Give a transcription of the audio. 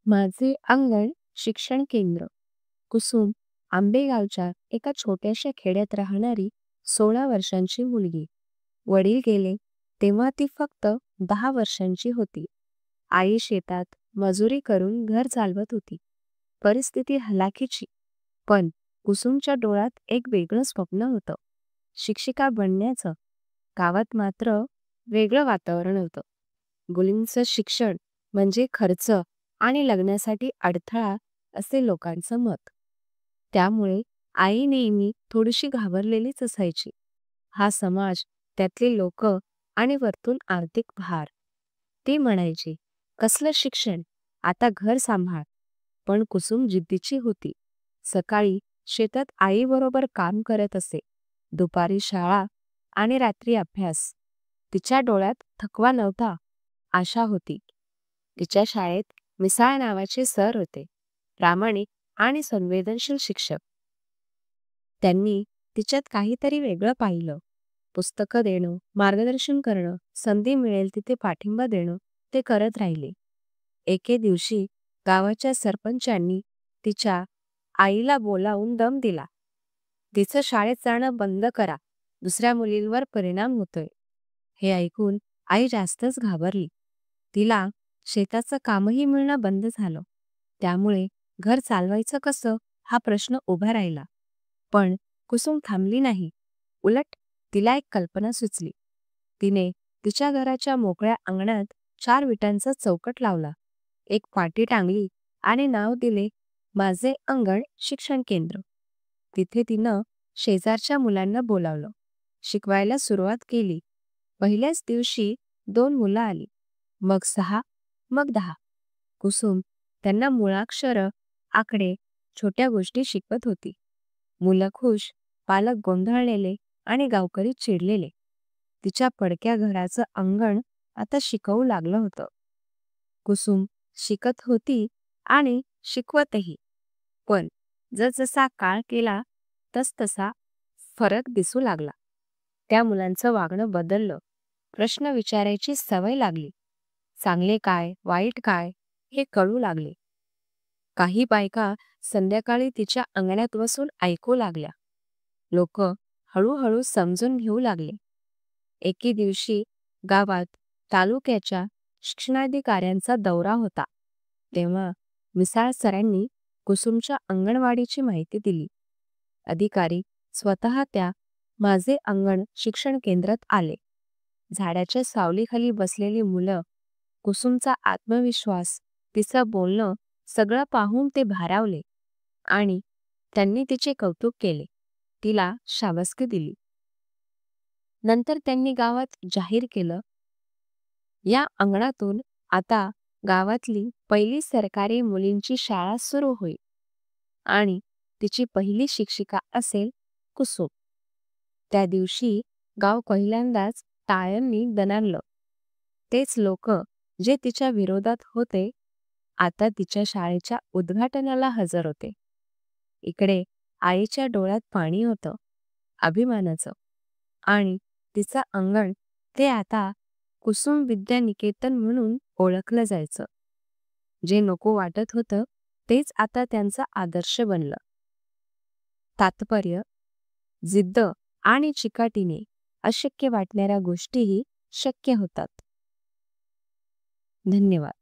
माझे अंगण शिक्षण केंद्र. कुसुम आंबेगावच्या एका छोट्याशा खेड्यात राहणारी 16 वर्षांची मुलगी. वडील गेले तेव्हा ती फक्त 10 वर्षांची होती. आई शेतात मजुरी करून घर चालवत होती. परिस्थिती हलाखीची, पण कुसुमच्या डोळ्यात एक वेगळं स्वप्न होतं, शिक्षिका बनण्याचं. गावात मात्र वेगळं वातावरण होतं. मुलींचं शिक्षण म्हणजे खर्च आणि लग्नासाठी अडथळा असे लोकांचं मत. त्यामुळे आई नेहमी थोडीशी घाबरलेलीच असायची. हा समाज, त्यातले लोक आणि वरतून आर्थिक भार. ती म्हणायची, कसलं शिक्षण, आता घर सांभाळ. पण कुसुम जिद्दीची होती. सकाळी शेतात आईबरोबर काम करत असे, दुपारी शाळा आणि रात्री अभ्यास. तिच्या डोळ्यात थकवा नव्हता, आशा होती. तिच्या शाळेत मिसाळ नावाचे सर होते, प्रामाणिक आणि संवेदनशील शिक्षक. त्यांनी तिच्यात काहीतरी वेगळं पाहिलं. पुस्तकं देणं, मार्गदर्शन करणं, संधी मिळेल तिथे पाठिंबा देणं ते करत राहिले. एके दिवशी गावाच्या सरपंचांनी तिच्या आईला बोलावून दम दिला. तिचं शाळेत जाणं बंद करा, दुसऱ्या मुलींवर परिणाम होतोय. हे ऐकून आई जास्तच घाबरली. तिला शेताचं कामही मिळणं बंद झालं. त्यामुळे घर चालवायचं कसं हा प्रश्न उभा राहिला. पण कुसुम थांबली नाही. उलट तिला एक कल्पना सुचली. तिने तिच्या घराच्या मोकळ्या अंगणात 4 विटांचा चौकट लावला, एक पाटी टांगली आणि नाव दिले, माझे अंगण शिक्षण केंद्र. तिथे तिनं शेजारच्या मुलांना बोलावलं, शिकवायला सुरुवात केली. पहिल्याच दिवशी 2 मुलं आली, मग 6, मग 10. कुसुम त्यांना मुळाक्षरं, आकडे, छोट्या गोष्टी शिकवत होती. मुलं खुश, पालक गोंधळलेले आणि गावकरी चिडलेले. तिच्या पडक्या घराचं अंगण आता शिकवू लागलं होतं. कुसुम शिकत होती आणि शिकवतही. पण जसजसा काळ गेला तसतसा फरक दिसू लागला. त्या मुलांचं वागणं बदललं. प्रश्न विचारायची सवय लागली. चांगले काय, वाईट काय हे कळू लागले. काही बायका संध्याकाळी तिच्या अंगणात बसून ऐकू लागल्या. लोक हळूहळू समजून घेऊ लागले. एके दिवशी गावात तालुक्याच्या शिक्षणाधिकाऱ्यांचा दौरा होता. तेव्हा मिसाळ सरांनी कुसुमच्या अंगणवाडीची माहिती दिली. अधिकारी स्वतः त्या माझे अंगण शिक्षण केंद्रात आले. झाडाच्या सावलीखाली बसलेली मुलं, कुसुमचा आत्मविश्वास, तिचं बोलणं सगळं पाहून ते भारावले आणि त्यांनी तिचे कौतुक केले. तिला शाबासकी दिली. नंतर त्यांनी गावात जाहीर केलं, या अंगणातून आता गावातली पहिली सरकारी मुलींची शाळा सुरू होईल आणि तिची पहिली शिक्षिका असेल कुसुम. त्या दिवशी गाव पहिल्यांदाच टाळ्यांनी दणाणलं. तेच लोक जे तिच्या विरोधात होते आता तिच्या शाळेच्या उद्घाटनाला हजर होते. इकडे आईच्या डोळ्यात पाणी होतं, अभिमानाचं. आणि तिचं अंगण ते आता कुसुम विद्यानिकेतन म्हणून ओळखलं जायचं. जे नको वाटत होतं तेच आता त्यांचा आदर्श बनलं. तात्पर्य, जिद्द आणि चिकाटीने अशक्य वाटणाऱ्या गोष्टीही शक्य होतात. धन्यवाद.